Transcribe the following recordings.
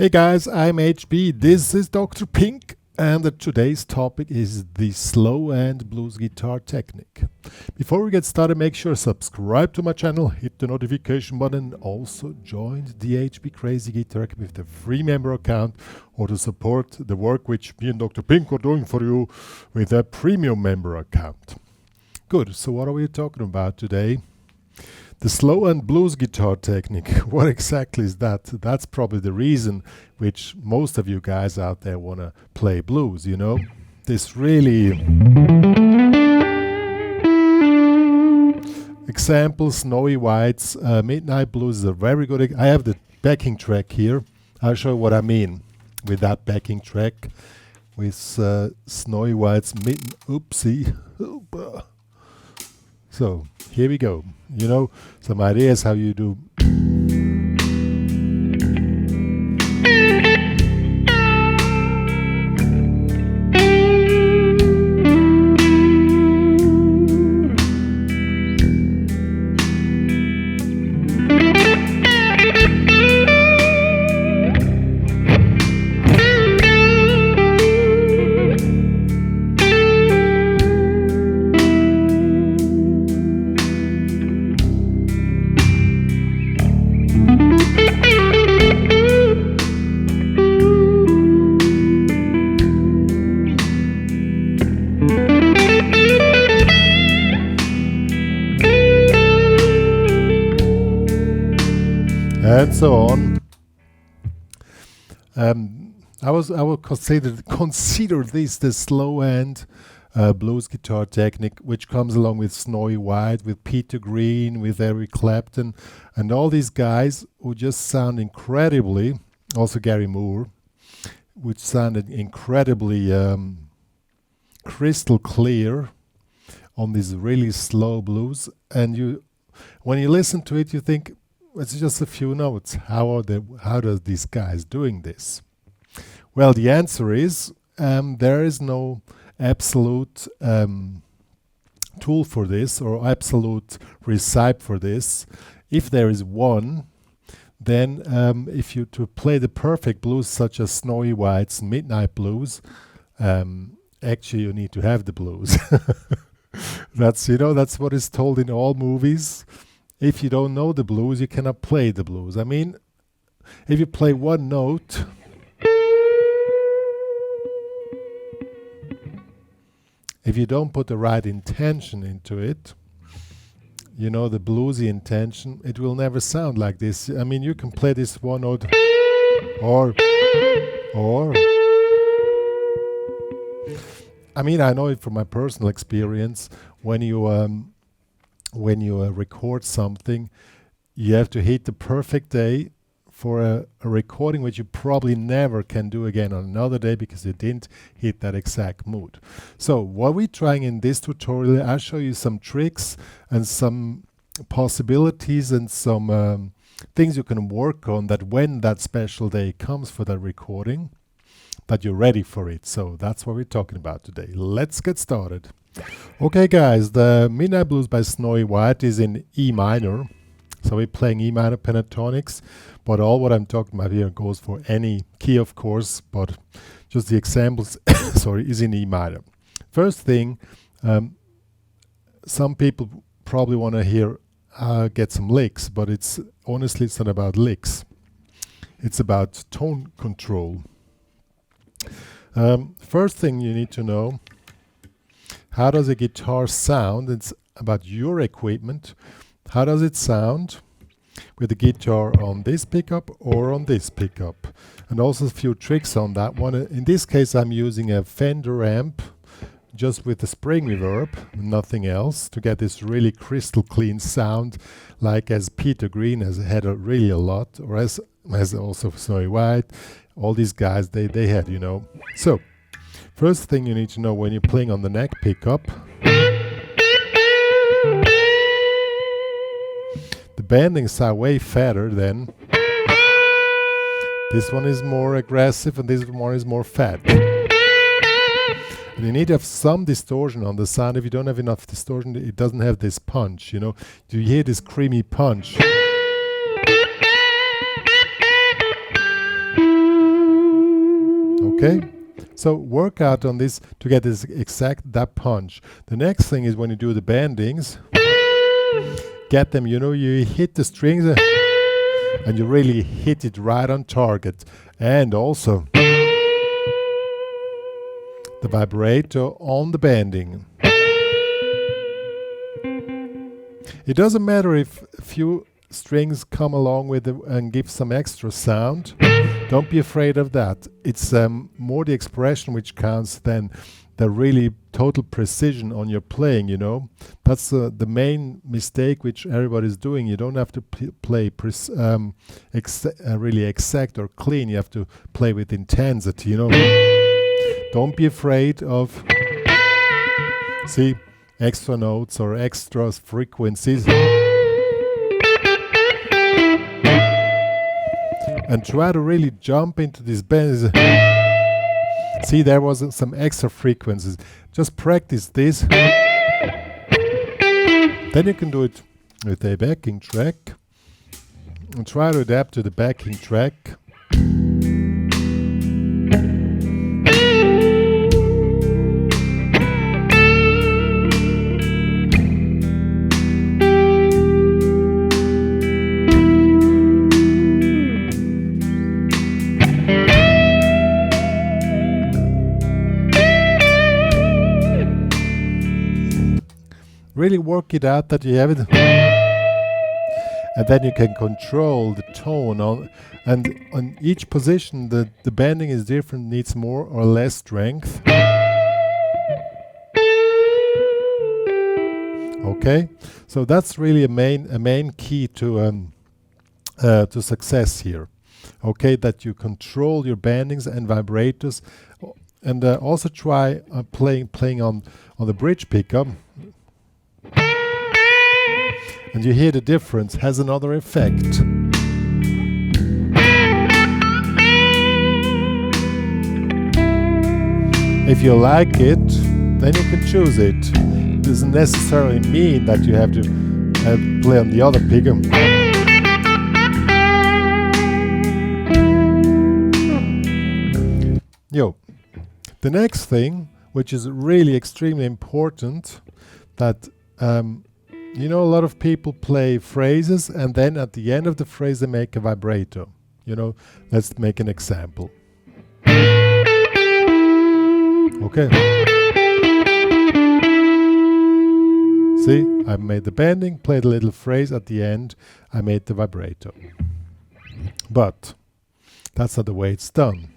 Hey guys, I'm HB. This is Dr. Pink, and today's topic is the Slowhand blues guitar technique. Before we get started, make sure to subscribe to my channel, hit the notification button, and also join the HPCrazy Guitar Academy with the free member account, or to support the work which me and Dr. Pink are doing for you with a premium member account. Good, so what are we talking about today? The Slowhand blues guitar technique. What exactly is that? That's probably the reason which most of you guys out there want to play blues, you know? This really... Example, Snowy White's Midnight Blues is a very good... I have the backing track here. I'll show you what I mean with that backing track. With Snowy White's Oopsie. So, here we go. You know, some ideas how you do. And so on. I would consider this the Slowhand blues guitar technique, which comes along with Snowy White, with Peter Green, with Eric Clapton, and all these guys who just sound incredibly. Also Gary Moore, which sounded incredibly crystal clear on these really slow blues. And when you listen to it, you think, it's just a few notes. How are these guys doing this? Well, the answer is there is no absolute tool for this or absolute recipe for this. If there is one, then if you to play the perfect blues such as Snowy White's Midnight Blues, actually you need to have the blues. That's what is told in all movies. If you don't know the blues, you cannot play the blues. I mean, if you play one note, if you don't put the right intention into it, you know, the bluesy intention, it will never sound like this. I mean, you can play this one note, or. I mean, I know it from my personal experience. When you record something, you have to hit the perfect day for a recording which you probably never can do again on another day because you didn't hit that exact mood. So what we're trying in this tutorial, I'll show you some tricks and some possibilities and some things you can work on, that when that special day comes for that recording, that you're ready for it. So that's what we're talking about today. Let's get started. Okay guys, the Midnight Blues by Snowy White is in E minor. So we're playing E minor pentatonics, but all what I'm talking about here goes for any key, of course, but just the examples sorry, is in E minor. First thing, some people probably want to hear get some licks, but honestly it's not about licks. It's about tone control. First thing you need to know, how does a guitar sound? It's about your equipment. How does it sound with the guitar on this pickup or on this pickup? And also a few tricks on that one. In this case, I'm using a Fender amp just with the spring reverb, nothing else, to get this really crystal clean sound, like as Peter Green has had really a lot, or as also Snowy White. All these guys, they had, you know. So, first thing you need to know when you're playing on the neck pickup, the bendings are way fatter than this one is more aggressive and this one is more fat. And you need to have some distortion on the sound. If you don't have enough distortion, it doesn't have this punch, you know. Do you hear this creamy punch? Okay? So work out on this to get this that punch. The next thing is when you do the bendings, get them, you know, you hit the strings and you really hit it right on target. And also the vibrato on the bending. It doesn't matter if a few strings come along with it and give some extra sound. Don't be afraid of that. It's more the expression which counts than the really total precision on your playing, you know. That's the main mistake which everybody's doing. You don't have to play really exact or clean. You have to play with intensity, you know. Don't be afraid of, see, extra notes or extra frequencies. And try to really jump into these bends. See, there was some extra frequencies. Just practice this. Then you can do it with a backing track. And try to adapt to the backing track. Really work it out that you have it, and then you can control the tone on, and on each position the bending is different, needs more or less strength. Okay, so that's really a main key to success here. Okay, that you control your bendings and vibratos, and also try playing on the bridge pickup. And you hear the difference has another effect. If you like it, then you can choose it. It doesn't necessarily mean that you have to play on the other pickup. The next thing, which is really extremely important, that you know, a lot of people play phrases and then at the end of the phrase they make a vibrato. You know, let's make an example. Okay. See, I made the bending, played a little phrase, at the end I made the vibrato. But that's not the way it's done.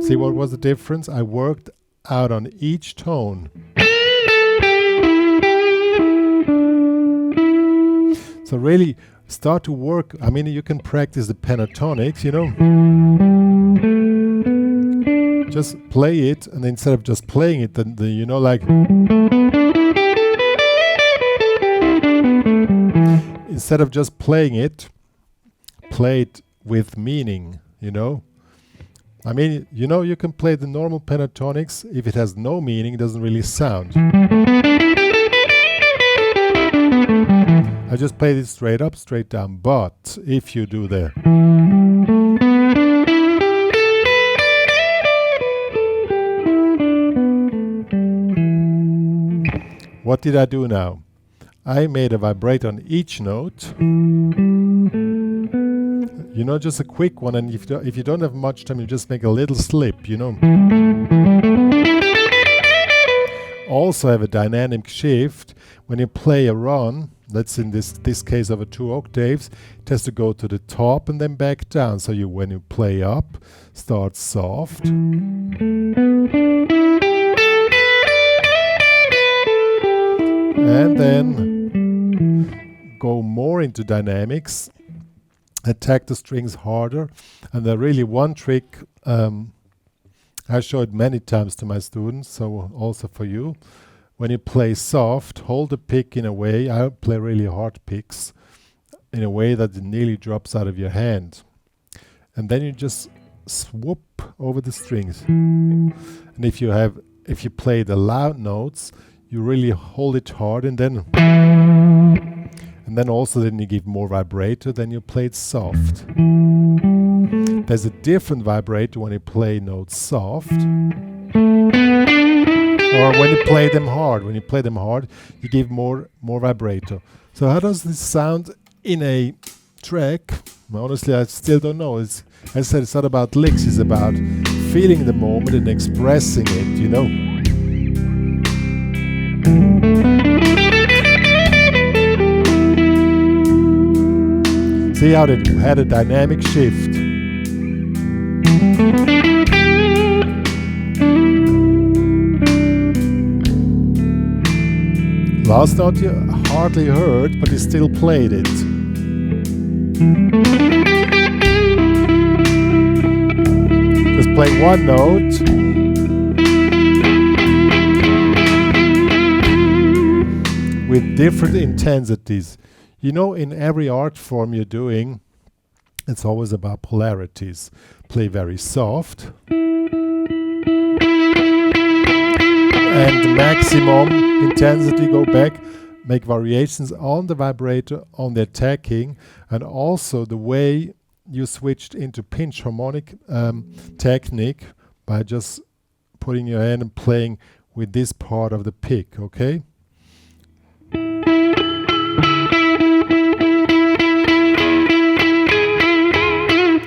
See what was the difference? I worked out on each tone. So really start to work. I mean, you can practice the pentatonics, you know. Just play it, and instead of just playing it, then you know, like, instead of just playing it, play it with meaning, you know. I mean, you know, you can play the normal pentatonics. If it has no meaning, it doesn't really sound. I just played it straight up, straight down. But if you do the... What did I do now? I made a vibrato on each note. You know, just a quick one, and if you don't have much time, you just make a little slip, you know. Also have a dynamic shift. When you play a run, that's in this case over 2 octaves, it has to go to the top and then back down. So when you play up, start soft. And then go more into dynamics. Attack the strings harder. And really one trick I show it many times to my students, so also for you. When you play soft, hold the pick in a way, I play really hard picks, in a way that it nearly drops out of your hand. And then you just swoop over the strings. And if you play the loud notes, you really hold it hard, and And then also then you give more vibrato than you play it soft. There's a different vibrato when you play notes soft or when you play them hard. When you play them hard, you give more vibrato. So how does this sound in a track? Well, honestly, I still don't know. As I said, it's not about licks, it's about feeling the moment and expressing it, you know. See how it had a dynamic shift. Last note you hardly heard, but you still played it. Just play one note. With different intensities. You know, in every art form you're doing, it's always about polarities. Play very soft. And the maximum intensity, go back, make variations on the vibrato, on the attacking, and also the way you switched into pinch harmonic technique by just putting your hand and playing with this part of the pick, okay?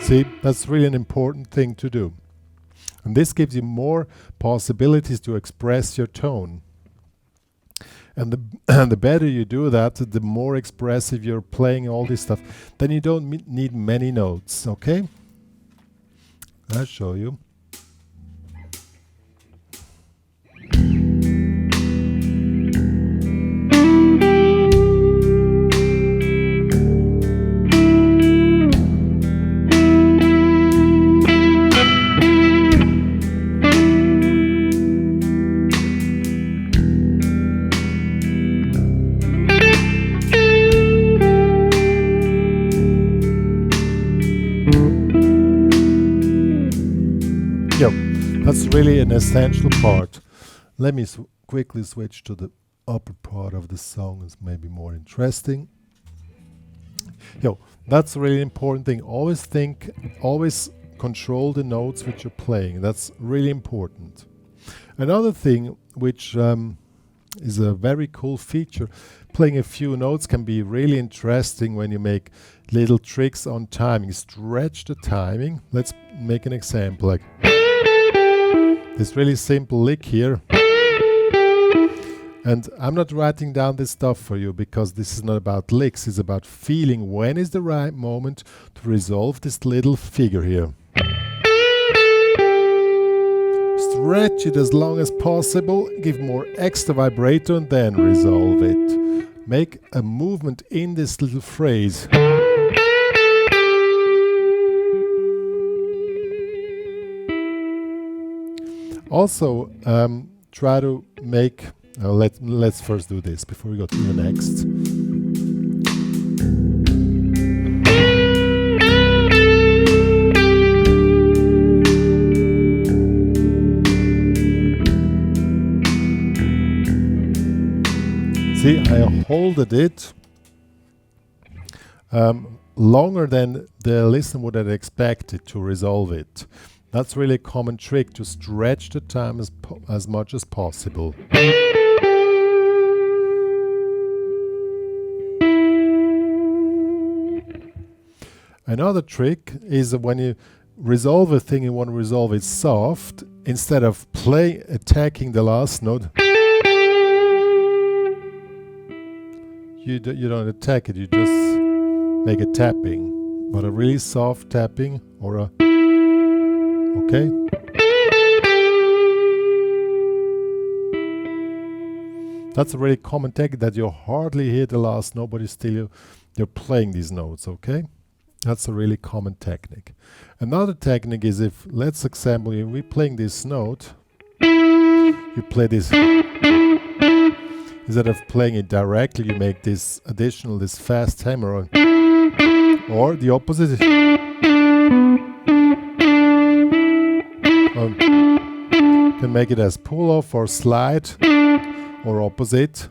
See, that's really an important thing to do. And this gives you more possibilities to express your tone. And the better you do that, the more expressive you're playing all this stuff. Then you don't need many notes, okay? I'll show you. That's really an essential part. Let me quickly switch to the upper part of the song. It's maybe more interesting. That's a really important thing. Always control the notes which you're playing. That's really important. Another thing which is a very cool feature, playing a few notes can be really interesting when you make little tricks on timing. Stretch the timing. Let's make an example. Like this really simple lick here. And I'm not writing down this stuff for you because this is not about licks, it's about feeling when is the right moment to resolve this little figure here. Stretch it as long as possible, give more extra vibrato and then resolve it. Make a movement in this little phrase. Also, try to make, let's first do this before we go to the next. See, I holded it longer than the listener would have expected to resolve it. That's really a common trick, to stretch the time as much as possible. Another trick is that when you resolve a thing, you want to resolve it soft. Instead of attacking the last note, you don't attack it, you just make a tapping, but a really soft tapping or a okay. That's a really common technique that you hardly hear the last note, but you're playing these notes, okay? That's a really common technique. Another technique is if, let's example, we're playing this note, you play this. Instead of playing it directly, you make this fast hammer on. Or the opposite. You can make it as pull off or slide or opposite.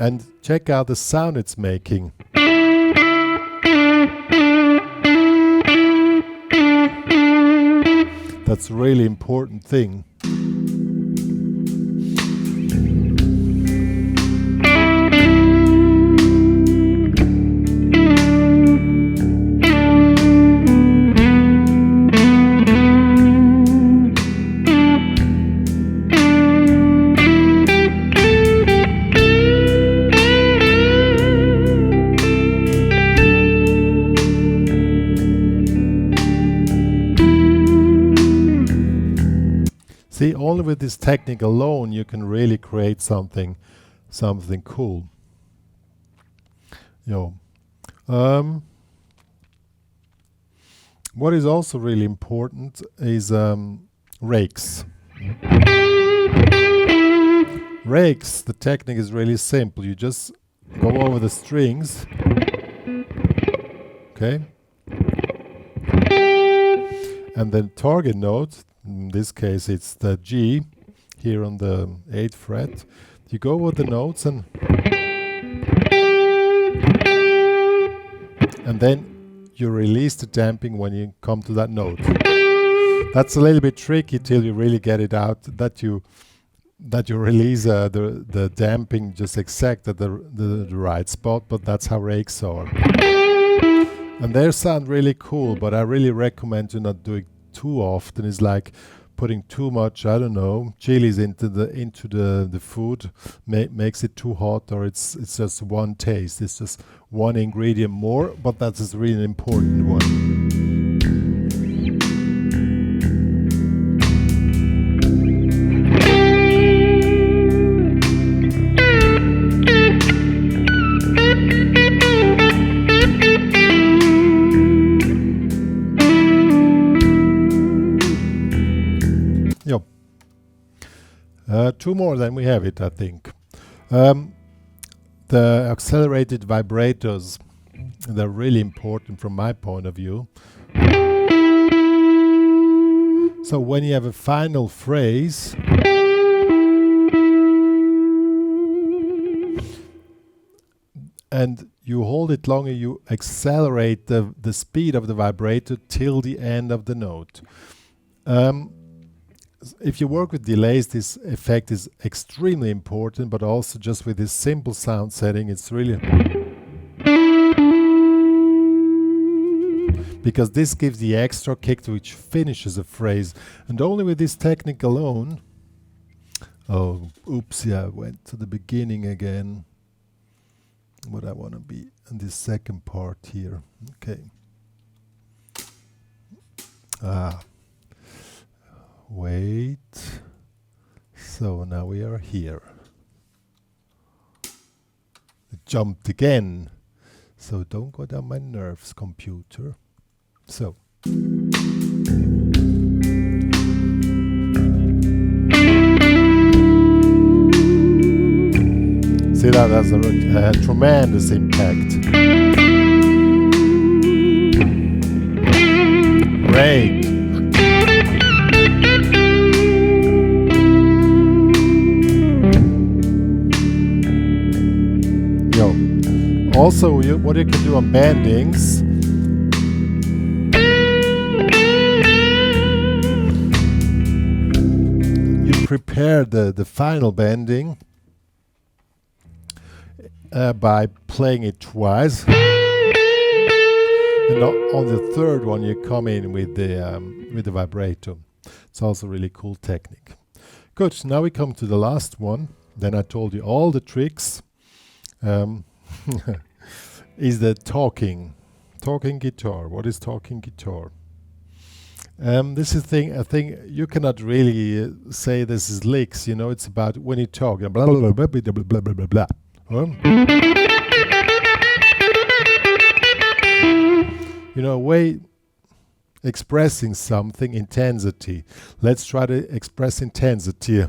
And check out the sound it's making. That's a really important thing. See, only with this technique alone you can really create something cool. What is also really important is rakes. Rakes, the technique is really simple. You just go over the strings, okay? And then target note, in this case it's the G, here on the 8th fret. You go over the notes and then you release the damping when you come to that note. That's a little bit tricky till you really get it out, that you release the damping just exact at the right spot, but that's how rakes are. And they sound really cool, but I really recommend you not do it too often. It's like putting too much, I don't know, chilies into the food makes it too hot, or it's just one taste. It's just one ingredient more, but that's a really important one. Two more, then we have it, I think. The accelerated vibratos, they're really important from my point of view. So when you have a final phrase, and you hold it longer, you accelerate the speed of the vibrato till the end of the note. If you work with delays, this effect is extremely important, but also just with this simple sound setting, it's really... because this gives the extra kick which finishes a phrase. And only with this technique alone... Oh, oops, yeah, I went to the beginning again. What I want to be in this second part here. Okay. Wait. So now we are here. It jumped again. So don't go down my nerves, computer. So. See, that has a tremendous impact. Great. Also, what you can do on bendings, you prepare the final bending by playing it twice, and on the third one you come in with the vibrato. It's also a really cool technique. Good. So now we come to the last one. Then I told you all the tricks. Is the talking guitar. What is talking guitar? This is a thing you cannot really say this is licks. You know, it's about when you talk. Blah blah blah blah blah blah blah blah blah. You know, a way expressing something, intensity. Let's try to express intensity.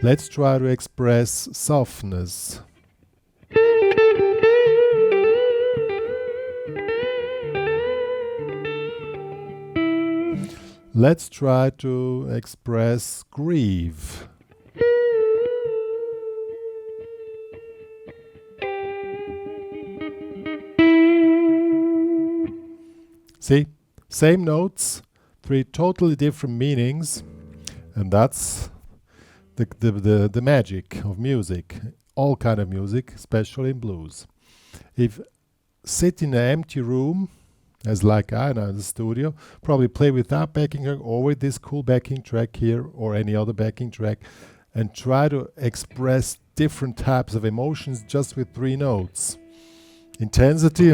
Let's try to express softness. Let's try to express grief. See, same notes, three totally different meanings, and that's the magic of music. All kind of music, especially in blues. If sit in an empty room, as like I know in the studio, probably play without backing track or with this cool backing track here or any other backing track, and try to express different types of emotions just with three notes. Intensity,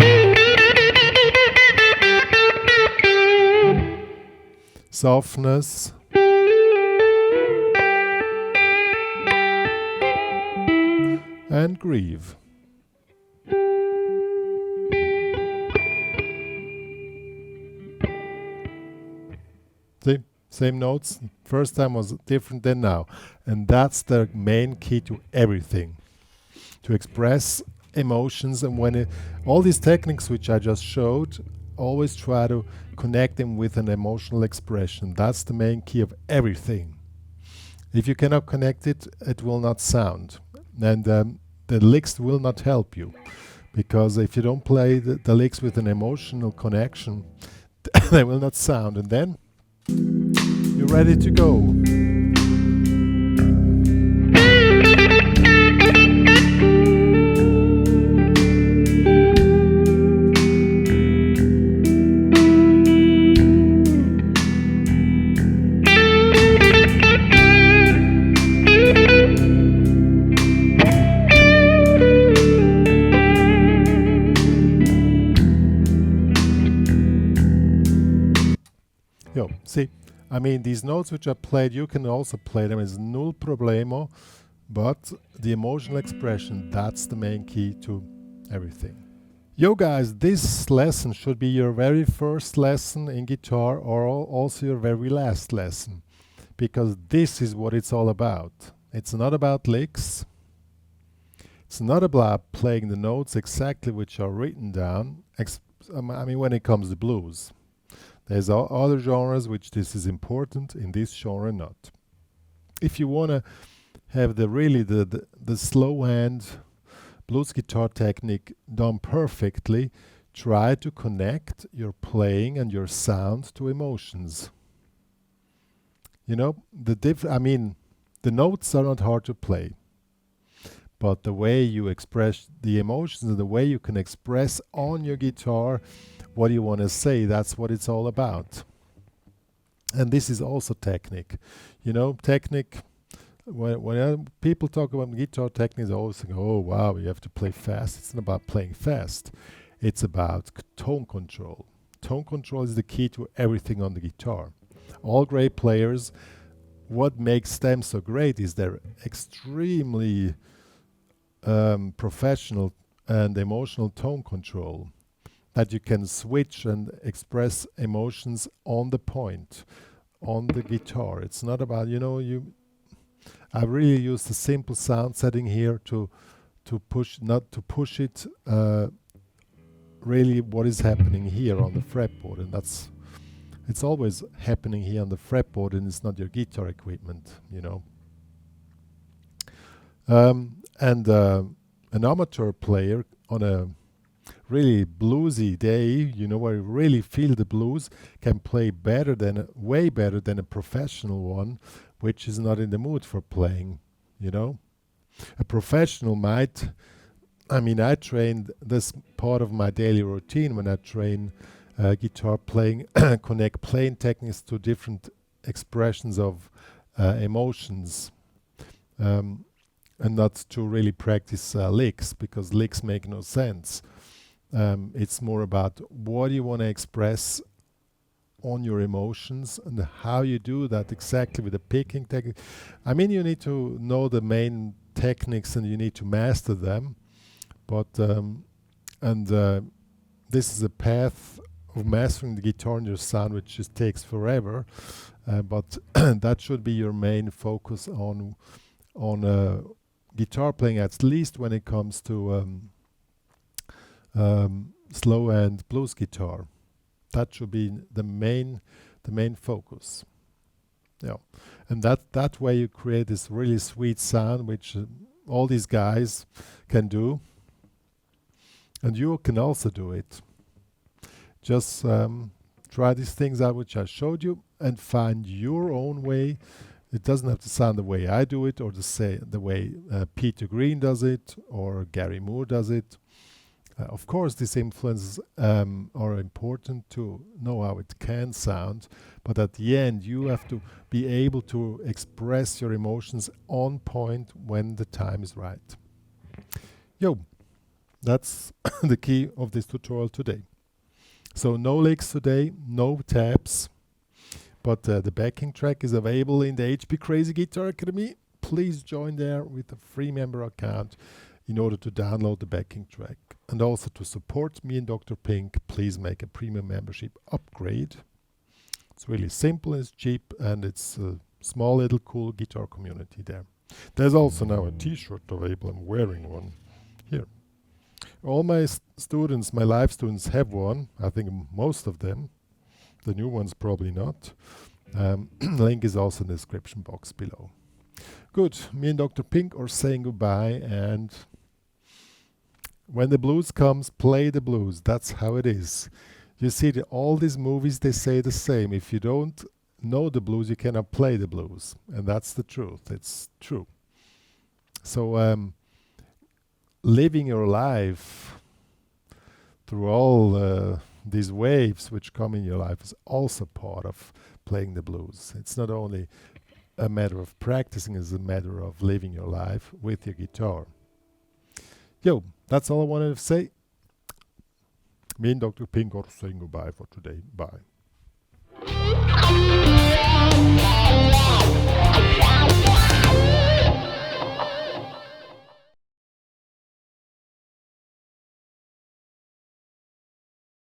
softness, and grieve. See, same notes. First time was different than now. And that's the main key to everything. To express emotions, and all these techniques which I just showed, always try to connect them with an emotional expression. That's the main key of everything. If you cannot connect it, it will not sound. And the licks will not help you. Because if you don't play the licks with an emotional connection, they will not sound. And then you're ready to go. Yo, see, I mean, these notes which I played, you can also play them as null problemo, but the emotional expression, that's the main key to everything. Yo guys, this lesson should be your very first lesson in guitar or also your very last lesson, because this is what it's all about. It's not about licks. It's not about playing the notes exactly which are written down, I mean, when it comes to blues. There's other genres which this is important, in this genre not. If you want to have the slow hand blues guitar technique done perfectly, try to connect your playing and your sound to emotions. You know, the notes are not hard to play, but the way you express the emotions and the way you can express on your guitar what you want to say, that's what it's all about. And this is also technique. You know, technique, when people talk about guitar technique, they always think, oh wow, you have to play fast. It's not about playing fast. It's about tone control. Tone control is the key to everything on the guitar. All great players, what makes them so great is their extremely professional and emotional tone control. That you can switch and express emotions on the point, on the guitar. It's not about, you know, I really use the simple sound setting here to push, not to push it, really what is happening here on the fretboard. And it's always happening here on the fretboard, and it's not your guitar equipment, you know. An amateur player on a really bluesy day, you know, where you really feel the blues, can play way better than a professional one, which is not in the mood for playing, you know. A professional might, I trained this part of my daily routine when I train guitar playing, connect playing techniques to different expressions of emotions, and not to really practice licks, because licks make no sense. It's more about what you want to express on your emotions and how you do that exactly with the picking technique. I mean, you need to know the main techniques and you need to master them. But this is a path of mastering the guitar and your sound, which just takes forever. But that should be your main focus on guitar playing, at least when it comes to slow and blues guitar. That should be the main focus. Yeah, and that way you create this really sweet sound, which all these guys can do, and you can also do it. Just Try these things out which I showed you and find your own way. It doesn't have to sound the way I do it or the way Peter Green does it or Gary Moore does it. Of course, these influences are important to know how it can sound, but at the end, you have to be able to express your emotions on point when the time is right. Yo, that's the key of this tutorial today. So no licks today, no tabs, but the backing track is available in the HPCrazy Guitar Academy. Please join there with a free member account in order to download the backing track. And also to support me and Dr. Pink, please make a premium membership upgrade. It's really simple, it's cheap, and it's a small little cool guitar community there. There's also now a t-shirt available. I'm wearing one here. All my students, my live students, have one. I think most of them. The new ones probably not. Link is also in the description box below. Good. Me and Dr. Pink are saying goodbye, and when the blues comes, play the blues. That's how it is. You see, all these movies, they say the same. If you don't know the blues, you cannot play the blues. And that's the truth. It's true. So living your life through all these waves which come in your life is also part of playing the blues. It's not only a matter of practicing, it's a matter of living your life with your guitar. Yo, that's all I wanted to say. Me and Dr. Pink are saying goodbye for today. Bye.